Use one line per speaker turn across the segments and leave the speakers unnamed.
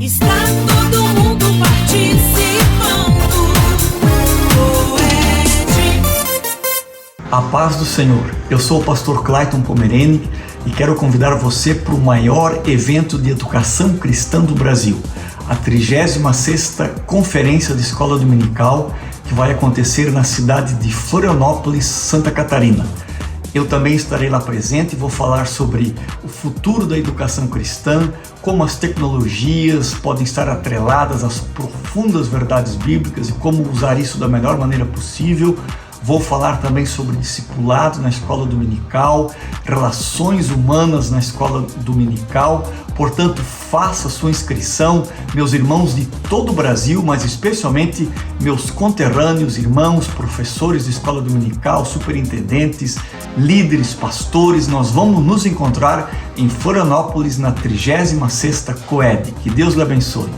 Está todo mundo participando.
A paz do Senhor. Eu sou o pastor Clayton Pomerene e quero convidar você para o maior evento de educação cristã do Brasil, a 36ª Conferência de Escola Dominical, que vai acontecer na cidade de Florianópolis, Santa Catarina. Eu também estarei lá presente e vou falar sobre o futuro da educação cristã, como as tecnologias podem estar atreladas às profundas verdades bíblicas e como usar isso da melhor maneira possível. Vou falar também sobre discipulado na escola dominical, relações humanas na escola dominical. Portanto, faça sua inscrição, meus irmãos de todo o Brasil, mas especialmente meus conterrâneos, irmãos, professores de escola dominical, superintendentes, líderes, pastores. Nós vamos nos encontrar em Florianópolis na 36ª COED. Que Deus lhe abençoe.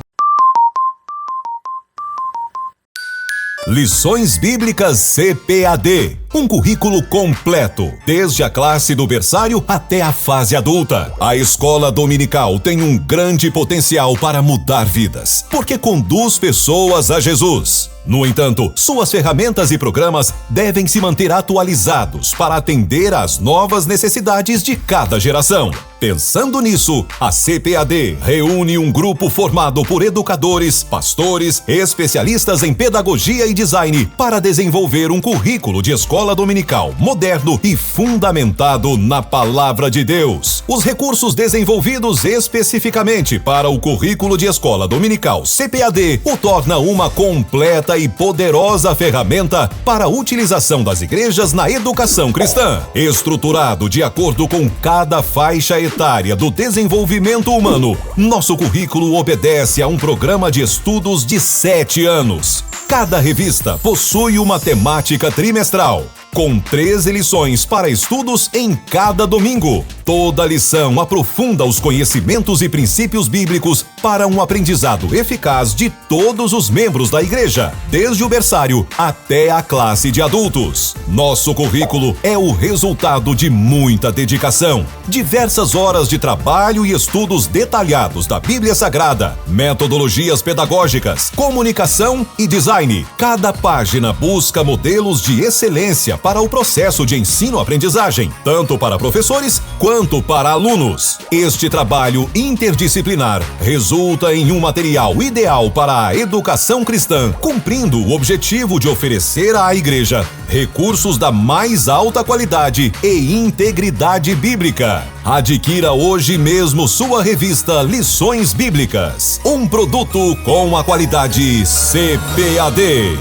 Lições Bíblicas CPAD, um currículo completo, desde a classe do berçário até a fase adulta. A escola dominical tem um grande potencial para mudar vidas, porque conduz pessoas a Jesus. No entanto, suas ferramentas e programas devem se manter atualizados para atender às novas necessidades de cada geração. Pensando nisso, a CPAD reúne um grupo formado por educadores, pastores, especialistas em pedagogia e design para desenvolver um currículo de escola dominical moderno e fundamentado na Palavra de Deus. Os recursos desenvolvidos especificamente para o currículo de escola dominical CPAD o torna uma completa e poderosa ferramenta para a utilização das igrejas na educação cristã. Estruturado de acordo com cada faixa etária do desenvolvimento humano, nosso currículo obedece a um programa de estudos de 7 anos. Cada revista possui uma temática trimestral, com 13 lições para estudos em cada domingo. Toda lição aprofunda os conhecimentos e princípios bíblicos para um aprendizado eficaz de todos os membros da igreja, desde o berçário até a classe de adultos. Nosso currículo é o resultado de muita dedicação, diversas horas de trabalho e estudos detalhados da Bíblia Sagrada, metodologias pedagógicas, comunicação e design. Cada página busca modelos de excelência para o processo de ensino-aprendizagem, tanto para professores quanto para alunos. Este trabalho interdisciplinar resulta em um material ideal para a educação cristã, cumprindo o objetivo de oferecer à igreja recursos da mais alta qualidade e integridade bíblica. Adquira hoje mesmo sua revista Lições Bíblicas, um produto com a qualidade CPAD.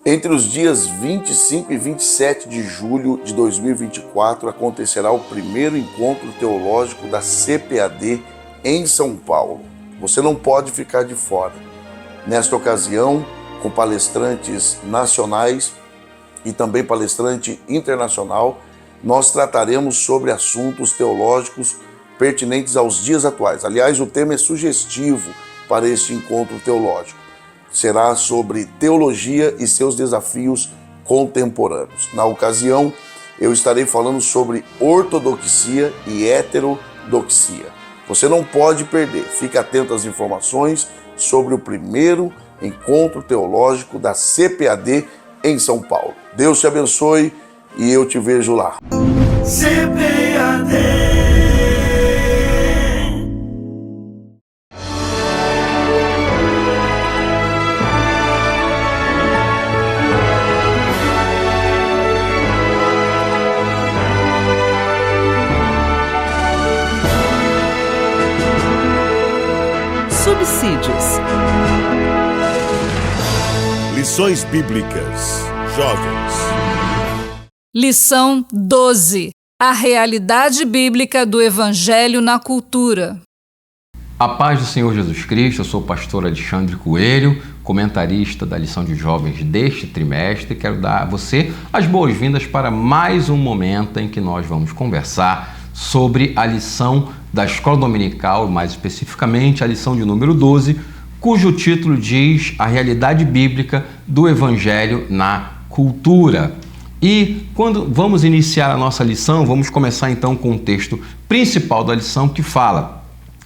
Entre os dias 25 e 27 de julho de 2024 acontecerá o primeiro encontro teológico da CPAD em São Paulo. Você não pode ficar de fora. Nesta ocasião, com palestrantes nacionais e também palestrante internacional, nós trataremos sobre assuntos teológicos pertinentes aos dias atuais. Aliás, o tema é sugestivo para este encontro teológico. Será sobre teologia e seus desafios contemporâneos. Na ocasião, eu estarei falando sobre ortodoxia e heterodoxia. Você não pode perder. Fique atento às informações sobre o primeiro encontro teológico da CPAD em São Paulo. Deus te abençoe e eu te vejo lá.
CPAD.
Subsídios.
Lições Bíblicas. Jovens.
Lição 12. A realidade bíblica do Evangelho na cultura.
A paz do Senhor Jesus Cristo. Eu sou o pastor Alexandre Coelho, comentarista da lição de jovens deste trimestre. Quero dar a você as boas-vindas para mais um momento em que nós vamos conversar sobre a lição da Escola Dominical, mais especificamente a lição de número 12, cujo título diz A Realidade Bíblica do Evangelho na cultura. E quando vamos iniciar a nossa lição, vamos começar então com o texto principal da lição, que fala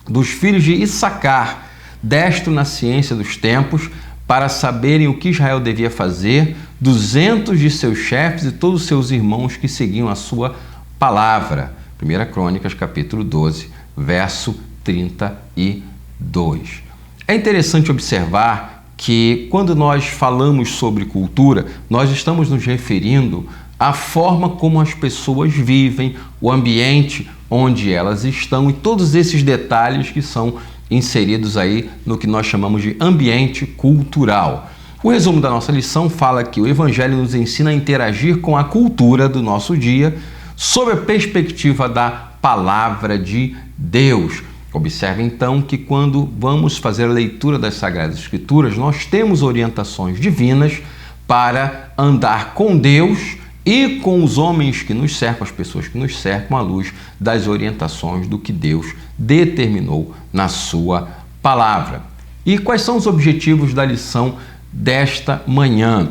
dos filhos de Issacar, destro na ciência dos tempos, para saberem o que Israel devia fazer, 200 de seus chefes e todos os seus irmãos que seguiam a sua palavra. 1 Crônicas, capítulo 12, verso 32. É interessante observar que quando nós falamos sobre cultura, nós estamos nos referindo à forma como as pessoas vivem, o ambiente onde elas estão e todos esses detalhes que são inseridos aí no que nós chamamos de ambiente cultural. O resumo da nossa lição fala que o Evangelho nos ensina a interagir com a cultura do nosso dia sob a perspectiva da Palavra de Deus. Observe então que quando vamos fazer a leitura das Sagradas Escrituras, nós temos orientações divinas para andar com Deus e com os homens que nos cercam, as pessoas que nos cercam, à luz das orientações do que Deus determinou na sua palavra. E quais são os objetivos da lição desta manhã?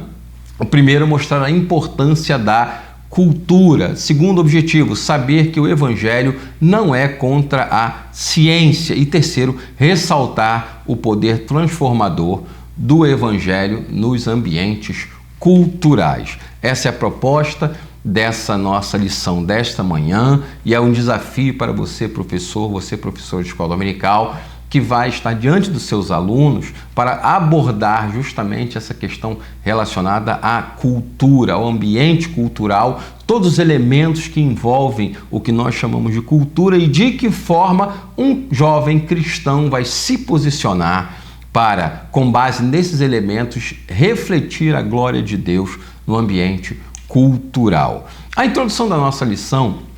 O primeiro, mostrar a importância da cultura. Segundo objetivo, saber que o Evangelho não é contra a ciência. E terceiro, ressaltar o poder transformador do Evangelho nos ambientes culturais. Essa é a proposta dessa nossa lição desta manhã e é um desafio para você, professor de escola dominical, que vai estar diante dos seus alunos para abordar justamente essa questão relacionada à cultura, ao ambiente cultural, todos os elementos que envolvem o que nós chamamos de cultura e de que forma um jovem cristão vai se posicionar para, com base nesses elementos, refletir a glória de Deus no ambiente cultural. A introdução da nossa lição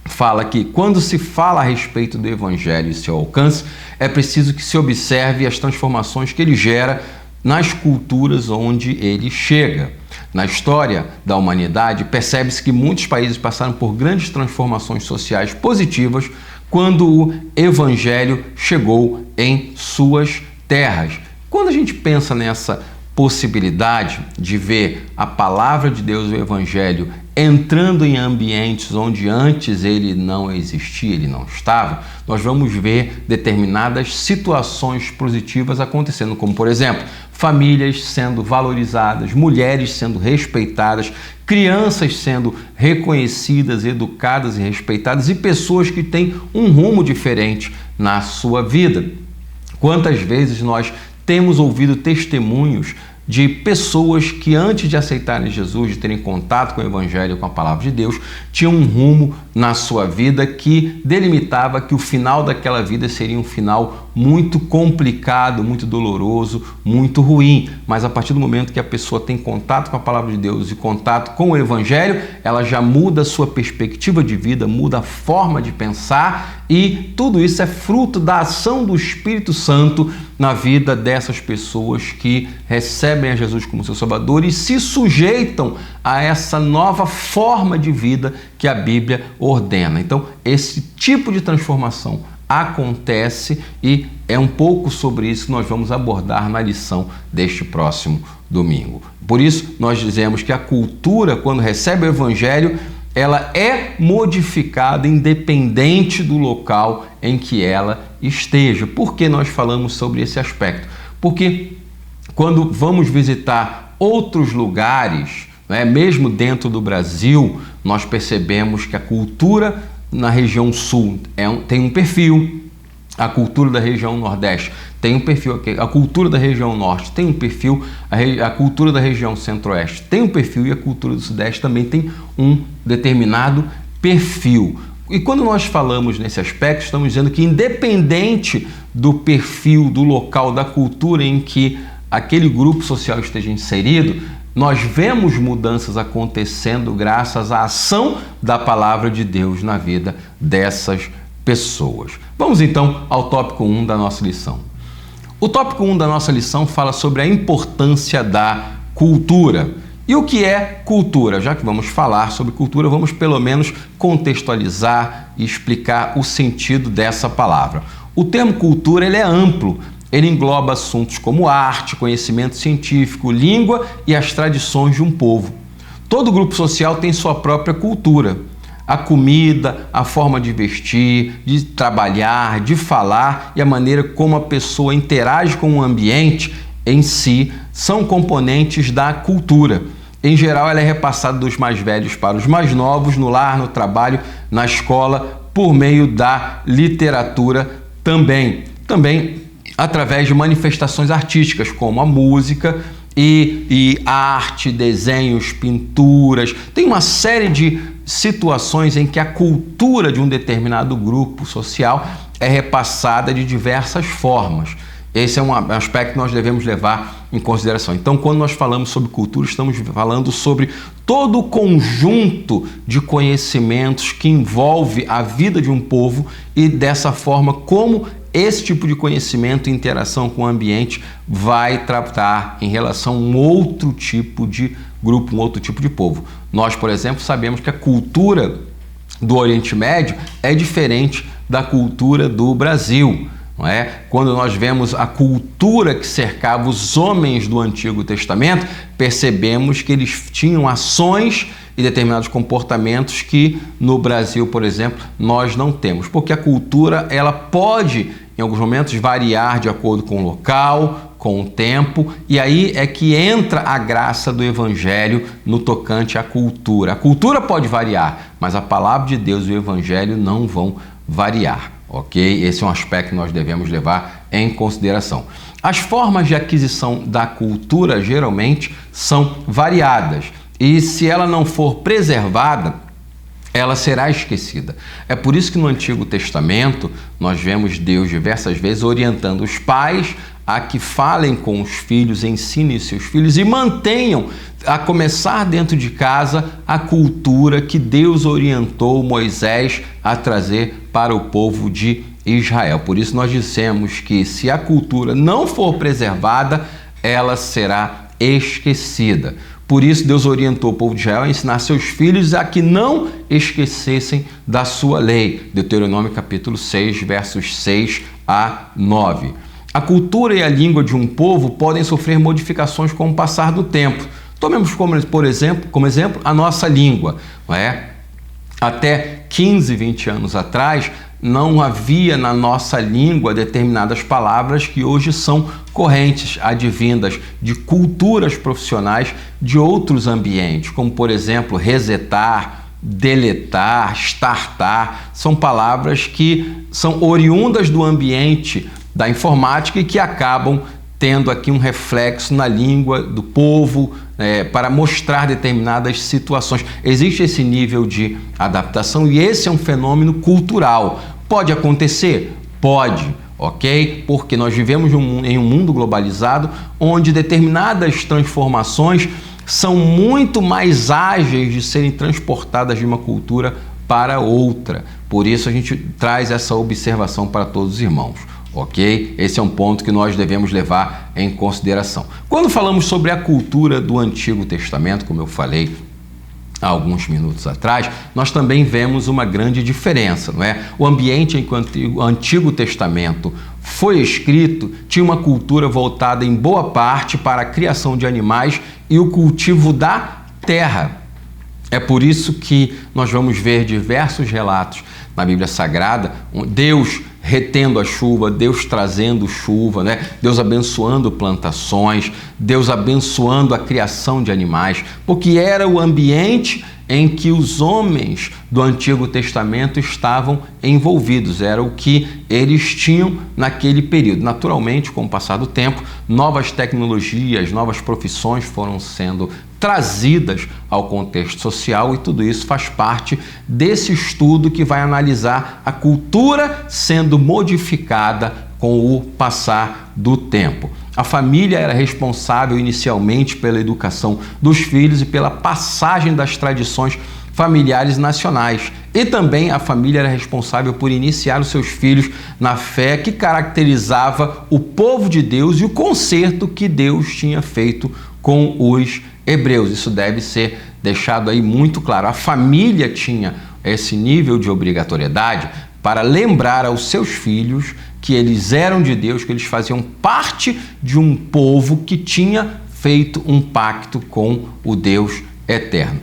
fala que quando se fala a respeito do Evangelho e seu alcance, é preciso que se observe as transformações que ele gera nas culturas onde ele chega. Na história da humanidade, percebe-se que muitos países passaram por grandes transformações sociais positivas quando o Evangelho chegou em suas terras. Quando a gente pensa nessa possibilidade de ver a palavra de Deus, o Evangelho, entrando em ambientes onde antes ele não existia, ele não estava, nós vamos ver determinadas situações positivas acontecendo, como, por exemplo, famílias sendo valorizadas, mulheres sendo respeitadas, crianças sendo reconhecidas, educadas e respeitadas e pessoas que têm um rumo diferente na sua vida. Quantas vezes nós temos ouvido testemunhos de pessoas que antes de aceitarem Jesus, de terem contato com o Evangelho, com a Palavra de Deus, tinham um rumo na sua vida que delimitava que o final daquela vida seria um final muito complicado, muito doloroso, muito ruim. Mas a partir do momento que a pessoa tem contato com a Palavra de Deus e contato com o Evangelho, ela já muda a sua perspectiva de vida, muda a forma de pensar e tudo isso é fruto da ação do Espírito Santo na vida dessas pessoas que recebem a Jesus como seu Salvador e se sujeitam a essa nova forma de vida que a Bíblia ordena. Então, esse tipo de transformação acontece e é um pouco sobre isso que nós vamos abordar na lição deste próximo domingo. Por isso, nós dizemos que a cultura, quando recebe o Evangelho, ela é modificada independente do local em que ela esteja. Por que nós falamos sobre esse aspecto? Porque quando vamos visitar outros lugares, mesmo dentro do Brasil, nós percebemos que a cultura na região sul tem um perfil, a cultura da região nordeste tem um perfil, a cultura da região norte tem um perfil, a cultura da região centro-oeste tem um perfil e a cultura do sudeste também tem um determinado perfil. E quando nós falamos nesse aspecto, estamos dizendo que independente do perfil, do local, da cultura em que aquele grupo social esteja inserido, nós vemos mudanças acontecendo graças à ação da palavra de Deus na vida dessas pessoas. Vamos então ao tópico 1 da nossa lição. O tópico 1 da nossa lição fala sobre a importância da cultura. E o que é cultura? Já que vamos falar sobre cultura, vamos pelo menos contextualizar e explicar o sentido dessa palavra. O termo cultura ele é amplo. Ele engloba assuntos como arte, conhecimento científico, língua e as tradições de um povo. Todo grupo social tem sua própria cultura. A comida, a forma de vestir, de trabalhar, de falar e a maneira como a pessoa interage com o ambiente em si são componentes da cultura. Em geral, ela é repassada dos mais velhos para os mais novos, no lar, no trabalho, na escola, por meio da literatura também. Também através de manifestações artísticas, como a música e arte, desenhos, pinturas. Tem uma série de situações em que a cultura de um determinado grupo social é repassada de diversas formas. Esse é um aspecto que nós devemos levar em consideração. Então, quando nós falamos sobre cultura, estamos falando sobre todo o conjunto de conhecimentos que envolve a vida de um povo e, dessa forma, como esse tipo de conhecimento e interação com o ambiente vai tratar em relação a um outro tipo de grupo, um outro tipo de povo. Nós, por exemplo, sabemos que a cultura do Oriente Médio é diferente da cultura do Brasil. Não é? Quando nós vemos a cultura que cercava os homens do Antigo Testamento, percebemos que eles tinham ações e determinados comportamentos que no Brasil, por exemplo, nós não temos. Porque a cultura, ela pode, em alguns momentos, variar de acordo com o local, com o tempo, e aí é que entra a graça do Evangelho no tocante à cultura. A cultura pode variar, mas a palavra de Deus e o Evangelho não vão variar. Ok? Esse é um aspecto que nós devemos levar em consideração. As formas de aquisição da cultura geralmente são variadas e se ela não for preservada, ela será esquecida. É por isso que no Antigo Testamento nós vemos Deus diversas vezes orientando os pais a que falem com os filhos, ensinem seus filhos e mantenham, a começar dentro de casa, a cultura que Deus orientou Moisés a trazer para o povo de Israel. Por isso nós dissemos que se a cultura não for preservada, ela será esquecida. Por isso Deus orientou o povo de Israel a ensinar seus filhos a que não esquecessem da sua lei. Deuteronômio capítulo 6, versos 6 a 9. A cultura e a língua de um povo podem sofrer modificações com o passar do tempo. Tomemos como exemplo a nossa língua. Não é? Até 15, 20 anos atrás, não havia na nossa língua determinadas palavras que hoje são correntes, advindas de culturas profissionais de outros ambientes, como, por exemplo, resetar, deletar, startar. São palavras que são oriundas do ambiente da informática e que acabam tendo aqui um reflexo na língua do povo, para mostrar determinadas situações. Existe esse nível de adaptação e esse é um fenômeno cultural. Pode acontecer? Pode, ok? Porque nós vivemos em um mundo globalizado onde determinadas transformações são muito mais ágeis de serem transportadas de uma cultura para outra. Por isso a gente traz essa observação para todos os irmãos. Ok? Esse é um ponto que nós devemos levar em consideração. Quando falamos sobre a cultura do Antigo Testamento, como eu falei há alguns minutos atrás, nós também vemos uma grande diferença, não é? O ambiente em que o Antigo Testamento foi escrito tinha uma cultura voltada em boa parte para a criação de animais e o cultivo da terra. É por isso que nós vamos ver diversos relatos na Bíblia Sagrada, Deus retendo a chuva, Deus trazendo chuva, né? Deus abençoando plantações, Deus abençoando a criação de animais, porque era o ambiente em que os homens do Antigo Testamento estavam envolvidos, era o que eles tinham naquele período. Naturalmente, com o passar do tempo, novas tecnologias, novas profissões foram sendo trazidas ao contexto social e tudo isso faz parte desse estudo que vai analisar a cultura sendo modificada com o passar do tempo. A família era responsável inicialmente pela educação dos filhos e pela passagem das tradições familiares nacionais. E também a família era responsável por iniciar os seus filhos na fé que caracterizava o povo de Deus e o concerto que Deus tinha feito com os hebreus. Isso deve ser deixado aí muito claro. A família tinha esse nível de obrigatoriedade para lembrar aos seus filhos que eles eram de Deus, que eles faziam parte de um povo que tinha feito um pacto com o Deus eterno.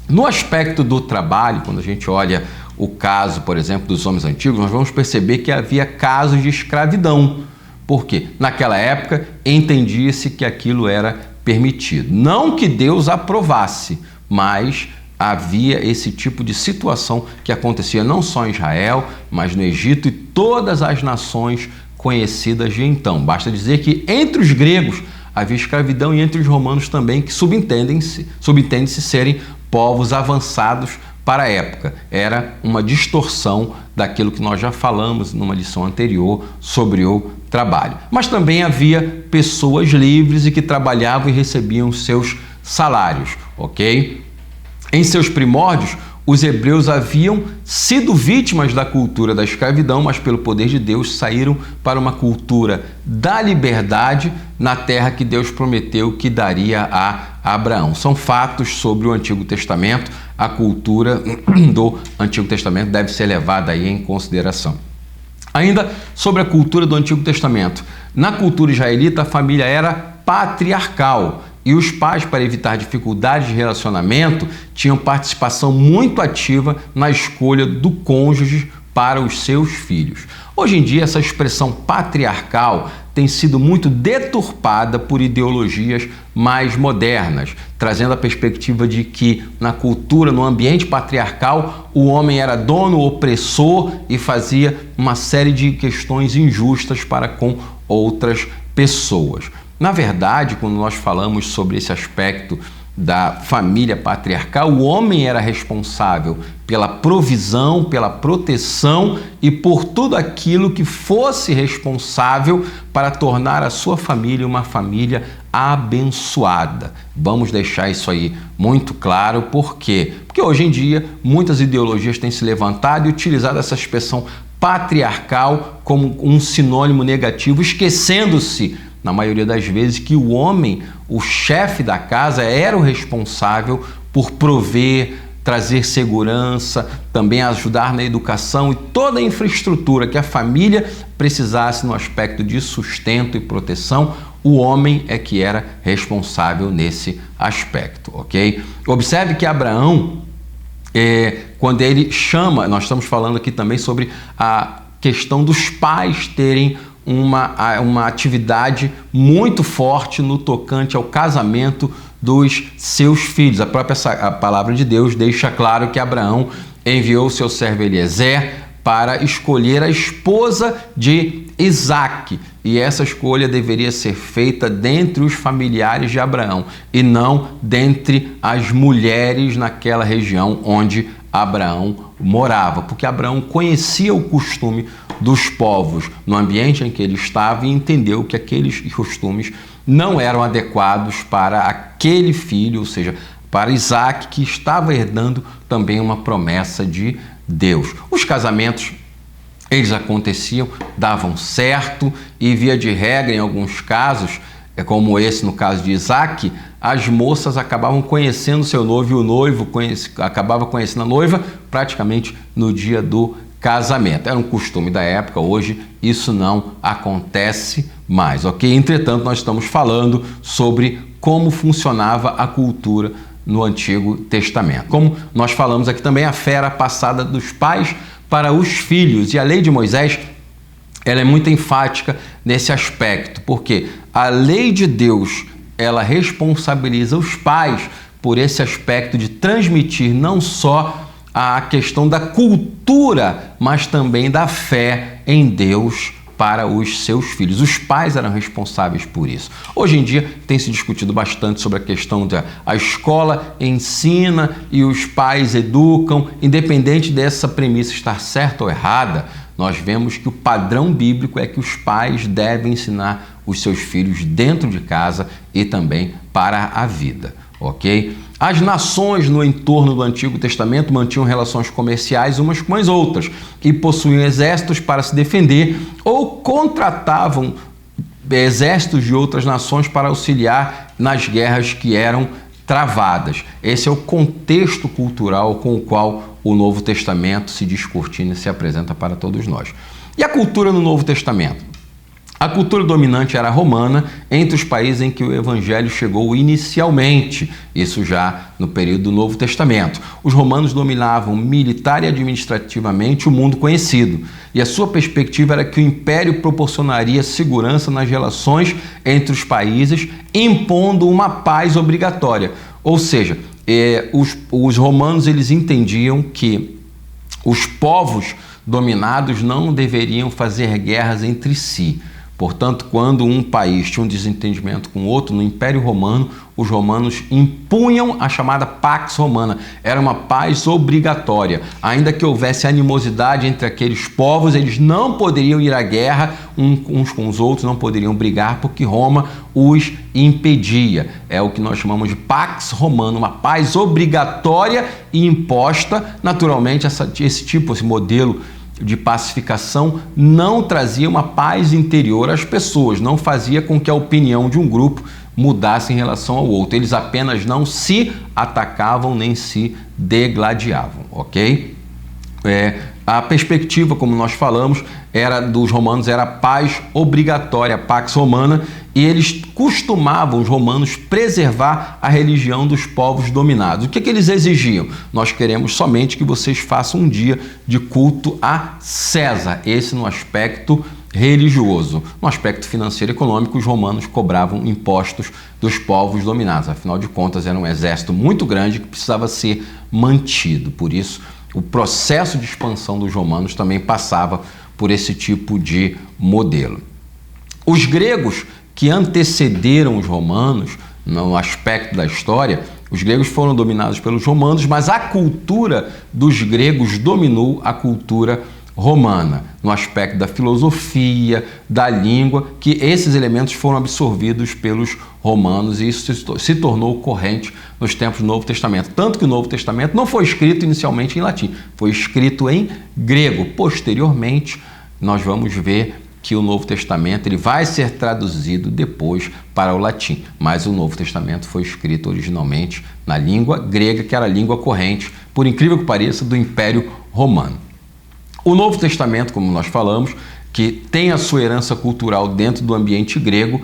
No aspecto do trabalho, quando a gente olha o caso, por exemplo, dos homens antigos, nós vamos perceber que havia casos de escravidão. Por quê? Naquela época, entendia-se que aquilo era permitido. Não que Deus aprovasse, mas havia esse tipo de situação que acontecia não só em Israel, mas no Egito e todas as nações conhecidas de então. Basta dizer que entre os gregos havia escravidão e entre os romanos também, que subentende-se serem povos avançados para a época. Era uma distorção daquilo que nós já falamos numa lição anterior sobre o trabalho. Mas também havia pessoas livres e que trabalhavam e recebiam seus salários, ok? Em seus primórdios, os hebreus haviam sido vítimas da cultura da escravidão, mas pelo poder de Deus saíram para uma cultura da liberdade na terra que Deus prometeu que daria a Abraão. São fatos sobre o Antigo Testamento. A cultura do Antigo Testamento deve ser levada aí em consideração. Ainda sobre a cultura do Antigo Testamento. Na cultura israelita, a família era patriarcal. E os pais, para evitar dificuldades de relacionamento, tinham participação muito ativa na escolha do cônjuge para os seus filhos. Hoje em dia, essa expressão patriarcal tem sido muito deturpada por ideologias mais modernas, trazendo a perspectiva de que na cultura, no ambiente patriarcal, o homem era dono, opressor e fazia uma série de questões injustas para com outras pessoas. Na verdade, quando nós falamos sobre esse aspecto da família patriarcal, o homem era responsável pela provisão, pela proteção e por tudo aquilo que fosse responsável para tornar a sua família uma família abençoada. Vamos deixar isso aí muito claro. Por quê? Porque hoje em dia muitas ideologias têm se levantado e utilizado essa expressão patriarcal como um sinônimo negativo, esquecendo-se na maioria das vezes, que o homem, o chefe da casa, era o responsável por prover, trazer segurança, também ajudar na educação e toda a infraestrutura que a família precisasse no aspecto de sustento e proteção. O homem é que era responsável nesse aspecto, ok? Observe que Abraão, quando ele chama, nós estamos falando aqui também sobre a questão dos pais terem uma atividade muito forte no tocante ao casamento dos seus filhos. A própria palavra de Deus deixa claro que Abraão enviou seu servo Eliezer para escolher a esposa de Isaque, e essa escolha deveria ser feita dentre os familiares de Abraão e não dentre as mulheres naquela região onde Abraão morava, porque Abraão conhecia o costume dos povos no ambiente em que ele estava e entendeu que aqueles costumes não eram adequados para aquele filho, ou seja, para Isaque, que estava herdando também uma promessa de Deus. Os casamentos, eles aconteciam, davam certo e, via de regra, em alguns casos, como esse no caso de Isaque, as moças acabavam conhecendo seu noivo e o noivo acabava conhecendo a noiva praticamente no dia do casamento. Era um costume da época, hoje isso não acontece mais, ok? Entretanto, nós estamos falando sobre como funcionava a cultura no Antigo Testamento. Como nós falamos aqui também, a fé era passada dos pais para os filhos, e a lei de Moisés, ela é muito enfática nesse aspecto, porque a lei de Deus, ela responsabiliza os pais por esse aspecto de transmitir não só a questão da cultura, mas também da fé em Deus para os seus filhos. Os pais eram responsáveis por isso. Hoje em dia tem se discutido bastante sobre a questão da a escola ensina e os pais educam, independente dessa premissa estar certa ou errada. Nós vemos que o padrão bíblico é que os pais devem ensinar os seus filhos dentro de casa e também para a vida, ok? As nações no entorno do Antigo Testamento mantinham relações comerciais umas com as outras e possuíam exércitos para se defender ou contratavam exércitos de outras nações para auxiliar nas guerras que eram travadas. Esse é o contexto cultural com o qual o Novo Testamento se descortina e se apresenta para todos nós. E a cultura no Novo Testamento? A cultura dominante era a romana entre os países em que o evangelho chegou inicialmente, isso já no período do Novo Testamento. Os romanos dominavam militar e administrativamente o mundo conhecido, e a sua perspectiva era que o império proporcionaria segurança nas relações entre os países, impondo uma paz obrigatória. Ou seja, os romanos eles entendiam que os povos dominados não deveriam fazer guerras entre si. Portanto, quando um país tinha um desentendimento com outro, no Império Romano, os romanos impunham a chamada Pax Romana. Era uma paz obrigatória. Ainda que houvesse animosidade entre aqueles povos, eles não poderiam ir à guerra uns com os outros, não poderiam brigar, porque Roma os impedia. É o que nós chamamos de Pax Romana, uma paz obrigatória e imposta. Naturalmente, esse modelo de pacificação não trazia uma paz interior às pessoas, não fazia com que a opinião de um grupo mudasse em relação ao outro. Eles apenas não se atacavam nem se degladiavam, ok? A perspectiva, como nós falamos, dos romanos era paz obrigatória, Pax Romana, e eles costumavam, os romanos, preservar a religião dos povos dominados. O que eles exigiam? Nós queremos somente que vocês façam um dia de culto a César, esse no aspecto religioso. No aspecto financeiro e econômico, os romanos cobravam impostos dos povos dominados. Afinal de contas, era um exército muito grande que precisava ser mantido. Por isso, o processo de expansão dos romanos também passava por esse tipo de modelo. Os gregos que antecederam os romanos, no aspecto da história, os gregos foram dominados pelos romanos, mas a cultura dos gregos dominou a cultura romana, no aspecto da filosofia, da língua, que esses elementos foram absorvidos pelos romanos e isso se tornou corrente nos tempos do Novo Testamento. Tanto que o Novo Testamento não foi escrito inicialmente em latim, foi escrito em grego. Posteriormente, nós vamos ver que o Novo Testamento ele vai ser traduzido depois para o latim, mas o Novo Testamento foi escrito originalmente na língua grega, que era a língua corrente, por incrível que pareça, do Império Romano. O Novo Testamento, como nós falamos, que tem a sua herança cultural dentro do ambiente grego,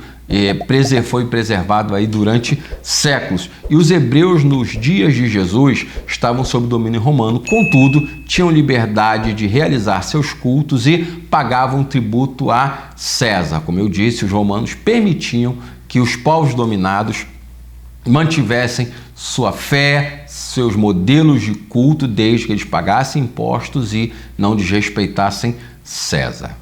foi preservado aí durante séculos. E os hebreus, nos dias de Jesus, estavam sob domínio romano, contudo, tinham liberdade de realizar seus cultos e pagavam tributo a César. Como eu disse, os romanos permitiam que os povos dominados mantivessem sua fé, seus modelos de culto, desde que eles pagassem impostos e não desrespeitassem César.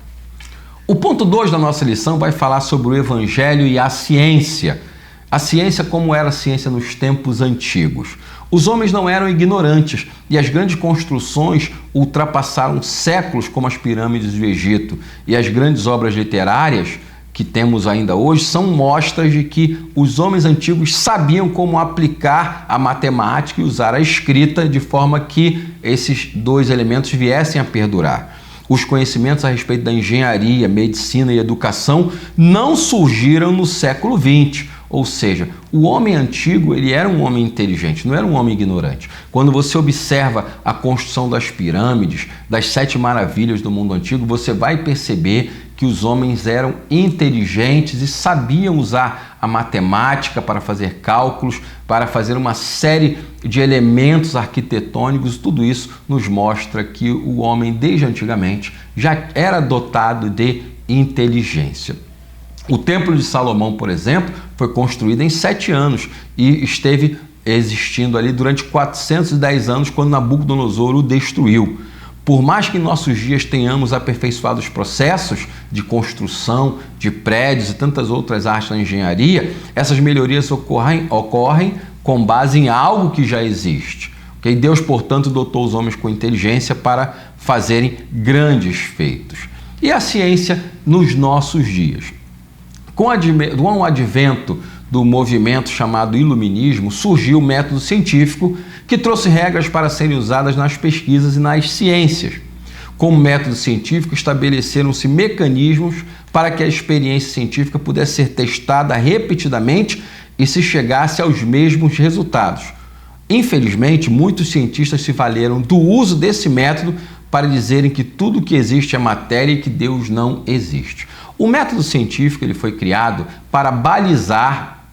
O ponto 2 da nossa lição vai falar sobre o Evangelho e a ciência. A ciência como era a ciência nos tempos antigos. Os homens não eram ignorantes e as grandes construções ultrapassaram séculos, como as pirâmides do Egito, e as grandes obras literárias que temos ainda hoje são mostras de que os homens antigos sabiam como aplicar a matemática e usar a escrita de forma que esses dois elementos viessem a perdurar. Os conhecimentos a respeito da engenharia, medicina e educação não surgiram no século XX. Ou seja, o homem antigo ele era um homem inteligente, não era um homem ignorante. Quando você observa a construção das pirâmides, das 7 maravilhas do mundo antigo, você vai perceber que os homens eram inteligentes e sabiam usar a matemática para fazer cálculos, para fazer uma série de elementos arquitetônicos. Tudo isso nos mostra que o homem, desde antigamente, já era dotado de inteligência. O Templo de Salomão, por exemplo, foi construído em 7 anos e esteve existindo ali durante 410 anos, quando Nabucodonosor o destruiu. Por mais que em nossos dias tenhamos aperfeiçoado os processos de construção de prédios e tantas outras artes da engenharia, essas melhorias ocorrem com base em algo que já existe. Okay? Deus, portanto, dotou os homens com inteligência para fazerem grandes feitos. E a ciência nos nossos dias? Com o advento do movimento chamado Iluminismo, surgiu o método científico que trouxe regras para serem usadas nas pesquisas e nas ciências. Como método científico, estabeleceram-se mecanismos para que a experiência científica pudesse ser testada repetidamente e se chegasse aos mesmos resultados. Infelizmente, muitos cientistas se valeram do uso desse método para dizerem que tudo que existe é matéria e que Deus não existe. O método científico ele foi criado para balizar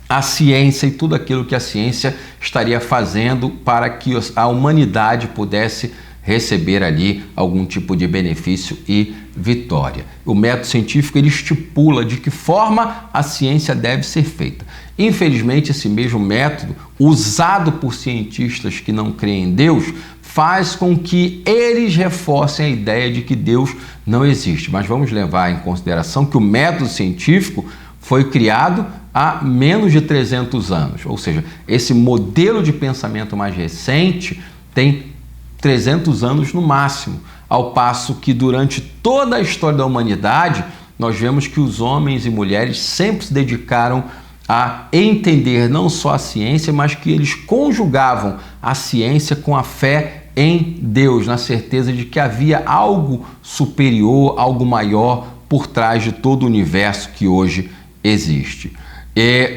a ciência e tudo aquilo que a ciência estaria fazendo para que a humanidade pudesse receber ali algum tipo de benefício e vitória. O método científico ele estipula de que forma a ciência deve ser feita. Infelizmente, esse mesmo método, usado por cientistas que não creem em Deus, faz com que eles reforcem a ideia de que Deus não existe. Mas vamos levar em consideração que o método científico foi criado há menos de 300 anos. Ou seja, esse modelo de pensamento mais recente tem 300 anos no máximo, ao passo que durante toda a história da humanidade nós vemos que os homens e mulheres sempre se dedicaram a entender não só a ciência, mas que eles conjugavam a ciência com a fé em Deus, na certeza de que havia algo superior, algo maior por trás de todo o universo que hoje existe.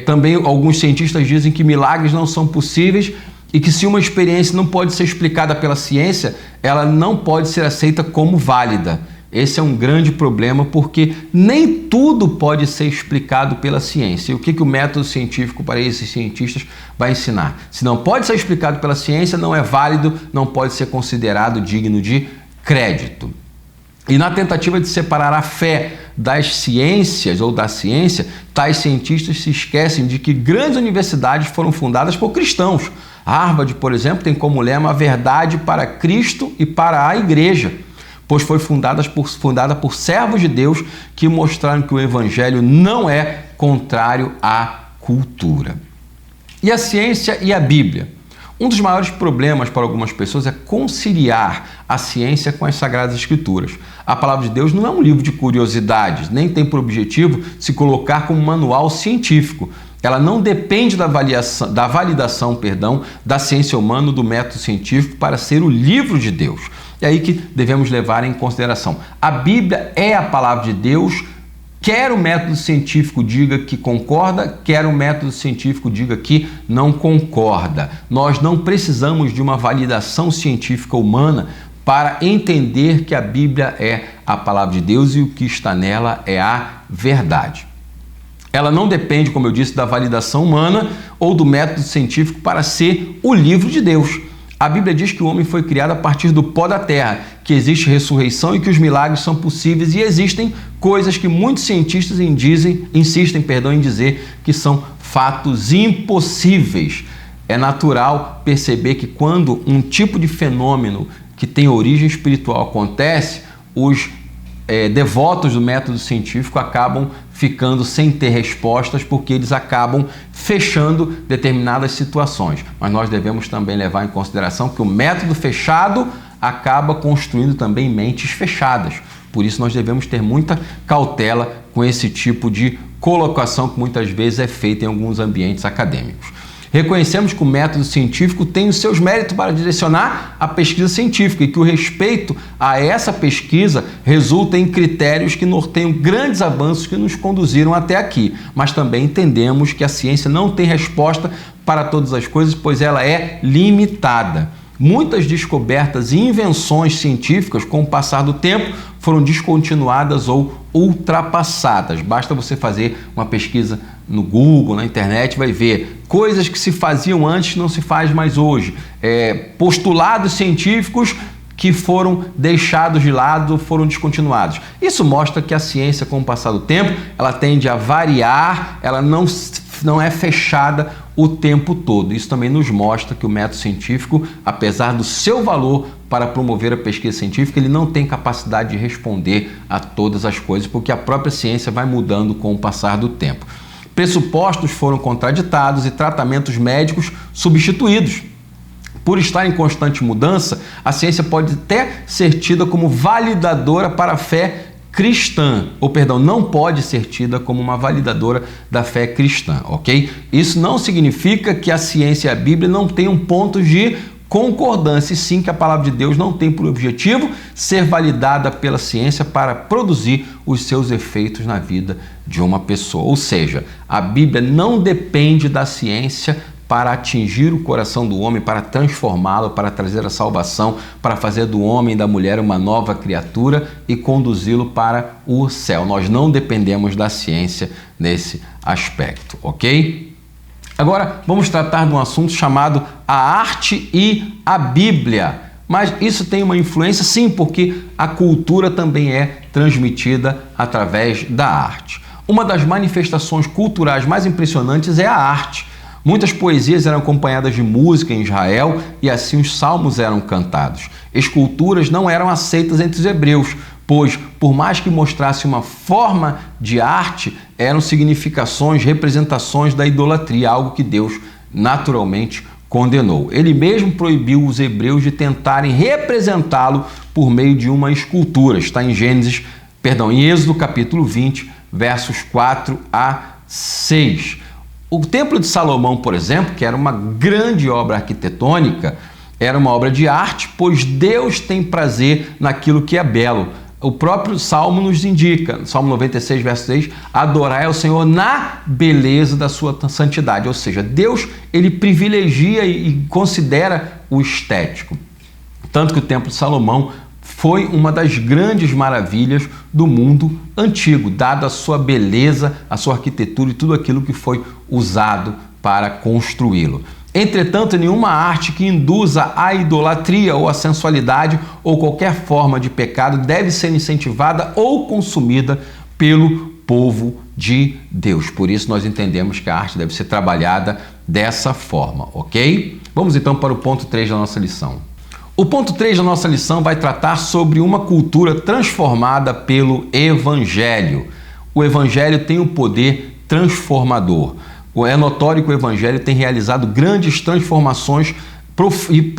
Também alguns cientistas dizem que milagres não são possíveis e que se uma experiência não pode ser explicada pela ciência, ela não pode ser aceita como válida. Esse é um grande problema porque nem tudo pode ser explicado pela ciência. E o que o método científico para esses cientistas vai ensinar? Se não pode ser explicado pela ciência, não é válido, não pode ser considerado digno de crédito. E na tentativa de separar a fé das ciências ou da ciência, tais cientistas se esquecem de que grandes universidades foram fundadas por cristãos. Harvard, por exemplo, tem como lema a verdade para Cristo e para a Igreja, pois foi fundada por servos de Deus que mostraram que o Evangelho não é contrário à cultura. E a ciência e a Bíblia? Um dos maiores problemas para algumas pessoas é conciliar a ciência com as Sagradas Escrituras. A Palavra de Deus não é um livro de curiosidades, nem tem por objetivo se colocar como manual científico. Ela não depende da validação da ciência humana ou do método científico para ser o livro de Deus. É aí que devemos levar em consideração. A Bíblia é a Palavra de Deus, quer o método científico diga que concorda, quer o método científico diga que não concorda. Nós não precisamos de uma validação científica humana para entender que a Bíblia é a Palavra de Deus e o que está nela é a verdade. Ela não depende, como eu disse, da validação humana ou do método científico para ser o livro de Deus. A Bíblia diz que o homem foi criado a partir do pó da terra, que existe ressurreição e que os milagres são possíveis, e existem coisas que muitos cientistas insistem em dizer que são fatos impossíveis. É natural perceber que quando um tipo de fenômeno que tem origem espiritual acontece, os devotos do método científico acabam ficando sem ter respostas porque eles acabam fechando determinadas situações. Mas nós devemos também levar em consideração que o método fechado acaba construindo também mentes fechadas. Por isso nós devemos ter muita cautela com esse tipo de colocação que muitas vezes é feita em alguns ambientes acadêmicos. Reconhecemos que o método científico tem os seus méritos para direcionar a pesquisa científica e que o respeito a essa pesquisa resulta em critérios que norteiam grandes avanços que nos conduziram até aqui. Mas também entendemos que a ciência não tem resposta para todas as coisas, pois ela é limitada. Muitas descobertas e invenções científicas, com o passar do tempo, foram descontinuadas ou ultrapassadas. Basta você fazer uma pesquisa no Google, na internet, vai ver coisas que se faziam antes não se faz mais hoje. Postulados científicos que foram deixados de lado, foram descontinuados. Isso mostra que a ciência, com o passar do tempo, ela tende a variar, ela não é fechada o tempo todo. Isso também nos mostra que o método científico, apesar do seu valor para promover a pesquisa científica, ele não tem capacidade de responder a todas as coisas, porque a própria ciência vai mudando com o passar do tempo. Pressupostos foram contraditados e tratamentos médicos substituídos. Por estar em constante mudança, a ciência pode até ser tida como validadora para a fé cristã, não pode ser tida como uma validadora da fé cristã, ok? Isso não significa que a ciência e a Bíblia não tenham pontos de concordância, e sim que a palavra de Deus não tem por objetivo ser validada pela ciência para produzir os seus efeitos na vida de uma pessoa. Ou seja, a Bíblia não depende da ciência para atingir o coração do homem, para transformá-lo, para trazer a salvação, para fazer do homem e da mulher uma nova criatura e conduzi-lo para o céu. Nós não dependemos da ciência nesse aspecto, ok? Agora vamos tratar de um assunto chamado a arte e a Bíblia. Mas isso tem uma influência, sim, porque a cultura também é transmitida através da arte. Uma das manifestações culturais mais impressionantes é a arte. Muitas poesias eram acompanhadas de música em Israel e assim os salmos eram cantados. Esculturas não eram aceitas entre os hebreus, pois, por mais que mostrasse uma forma de arte, eram significações, representações da idolatria, algo que Deus naturalmente condenou. Ele mesmo proibiu os hebreus de tentarem representá-lo por meio de uma escultura. Está em em Êxodo capítulo 20, versos 4 a 6. O Templo de Salomão, por exemplo, que era uma grande obra arquitetônica, era uma obra de arte, pois Deus tem prazer naquilo que é belo. O próprio Salmo nos indica, Salmo 96, verso 6, adorai ao Senhor na beleza da sua santidade. Ou seja, Deus, ele privilegia e considera o estético. Tanto que o Templo de Salomão foi uma das grandes maravilhas do mundo antigo, dada a sua beleza, a sua arquitetura e tudo aquilo que foi usado para construí-lo. Entretanto, nenhuma arte que induza à idolatria ou à sensualidade ou qualquer forma de pecado deve ser incentivada ou consumida pelo povo de Deus. Por isso nós entendemos que a arte deve ser trabalhada dessa forma, ok? Vamos então para o ponto 3 da nossa lição. O ponto 3 da nossa lição vai tratar sobre uma cultura transformada pelo Evangelho. O Evangelho tem um poder transformador. É notório que o Evangelho tem realizado grandes transformações,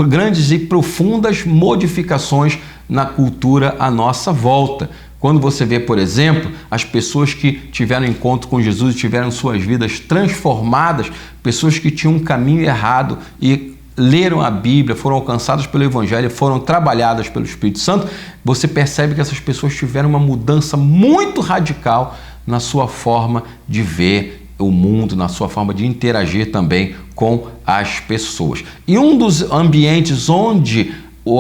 grandes e profundas modificações na cultura à nossa volta. Quando você vê, por exemplo, as pessoas que tiveram encontro com Jesus e tiveram suas vidas transformadas, pessoas que tinham um caminho errado e leram a Bíblia, foram alcançadas pelo Evangelho, foram trabalhadas pelo Espírito Santo, você percebe que essas pessoas tiveram uma mudança muito radical na sua forma de ver o mundo, na sua forma de interagir também com as pessoas. E um dos ambientes onde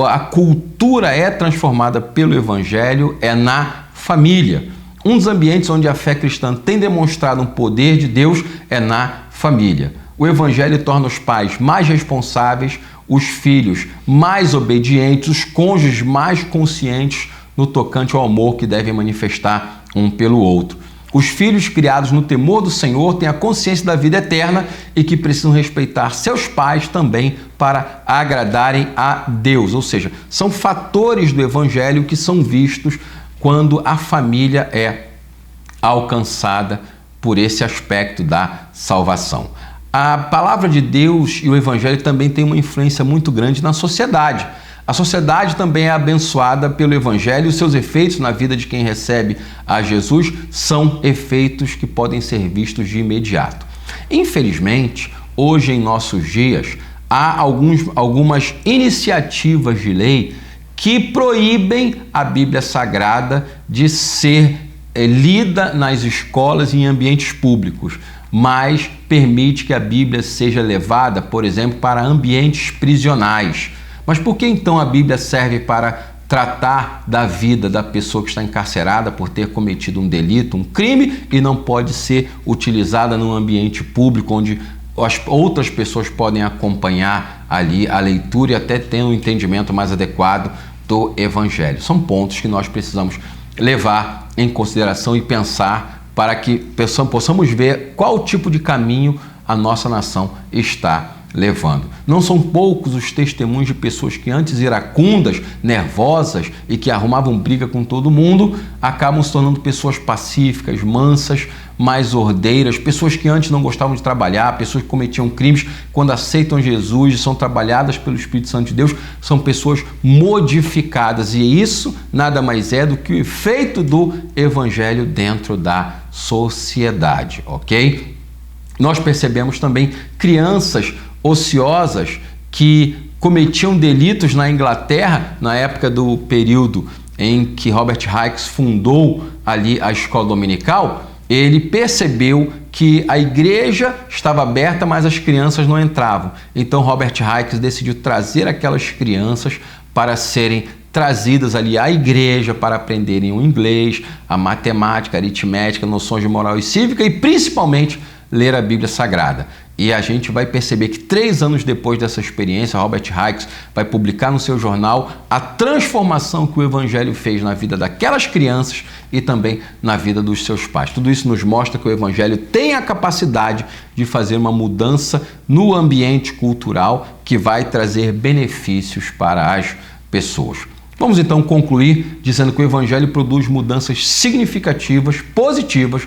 a cultura é transformada pelo Evangelho é na família. Um dos ambientes onde a fé cristã tem demonstrado um poder de Deus é na família. O Evangelho torna os pais mais responsáveis, os filhos mais obedientes, os cônjuges mais conscientes no tocante ao amor que devem manifestar um pelo outro. Os filhos criados no temor do Senhor têm a consciência da vida eterna e que precisam respeitar seus pais também para agradarem a Deus. Ou seja, são fatores do Evangelho que são vistos quando a família é alcançada por esse aspecto da salvação. A palavra de Deus e o Evangelho também tem uma influência muito grande na sociedade. A sociedade também é abençoada pelo Evangelho e os seus efeitos na vida de quem recebe a Jesus são efeitos que podem ser vistos de imediato. Infelizmente, hoje em nossos dias, há algumas iniciativas de lei que proíbem a Bíblia Sagrada de ser lida nas escolas e em ambientes públicos, mas permite que a Bíblia seja levada, por exemplo, para ambientes prisionais. Mas por que então a Bíblia serve para tratar da vida da pessoa que está encarcerada por ter cometido um delito, um crime, e não pode ser utilizada num ambiente público onde as outras pessoas podem acompanhar ali a leitura e até ter um entendimento mais adequado do Evangelho? São pontos que nós precisamos levar em consideração e pensar para que possamos ver qual tipo de caminho a nossa nação está levando. Não são poucos os testemunhos de pessoas que antes iracundas, nervosas e que arrumavam briga com todo mundo, acabam se tornando pessoas pacíficas, mansas, mais ordeiras, pessoas que antes não gostavam de trabalhar, pessoas que cometiam crimes, quando aceitam Jesus e são trabalhadas pelo Espírito Santo de Deus, são pessoas modificadas, e isso nada mais é do que o efeito do Evangelho dentro da sociedade, ok? Nós percebemos também crianças ociosas que cometiam delitos na Inglaterra, na época do período em que Robert Hicks fundou ali a escola dominical. Ele percebeu que a igreja estava aberta, mas as crianças não entravam. Então Robert Hicks decidiu trazer aquelas crianças para serem trazidas ali à igreja para aprenderem o inglês, a matemática, a aritmética, noções de moral e cívica e principalmente ler a Bíblia Sagrada. E a gente vai perceber que 3 anos depois dessa experiência, Robert Hicks vai publicar no seu jornal a transformação que o Evangelho fez na vida daquelas crianças e também na vida dos seus pais. Tudo isso nos mostra que o Evangelho tem a capacidade de fazer uma mudança no ambiente cultural que vai trazer benefícios para as pessoas. Vamos então concluir dizendo que o Evangelho produz mudanças significativas, positivas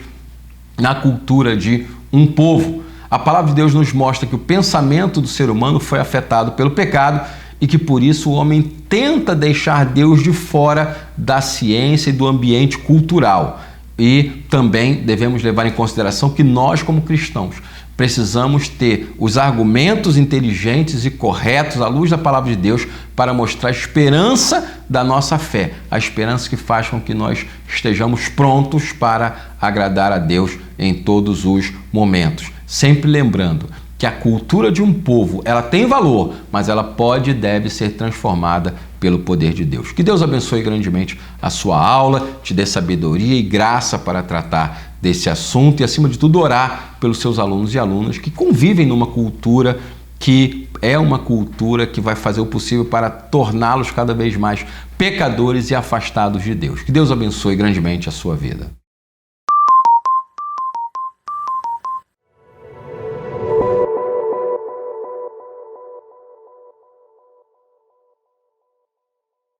na cultura de um povo. A palavra de Deus nos mostra que o pensamento do ser humano foi afetado pelo pecado e que por isso o homem tenta deixar Deus de fora da ciência e do ambiente cultural. E também devemos levar em consideração que nós, como cristãos, precisamos ter os argumentos inteligentes e corretos à luz da palavra de Deus para mostrar a esperança da nossa fé, a esperança que faz com que nós estejamos prontos para agradar a Deus em todos os momentos. Sempre lembrando que a cultura de um povo, ela tem valor, mas ela pode e deve ser transformada pelo poder de Deus. Que Deus abençoe grandemente a sua aula, te dê sabedoria e graça para tratar desse assunto e, acima de tudo, orar pelos seus alunos e alunas que convivem numa cultura que é uma cultura que vai fazer o possível para torná-los cada vez mais pecadores e afastados de Deus. Que Deus abençoe grandemente a sua vida.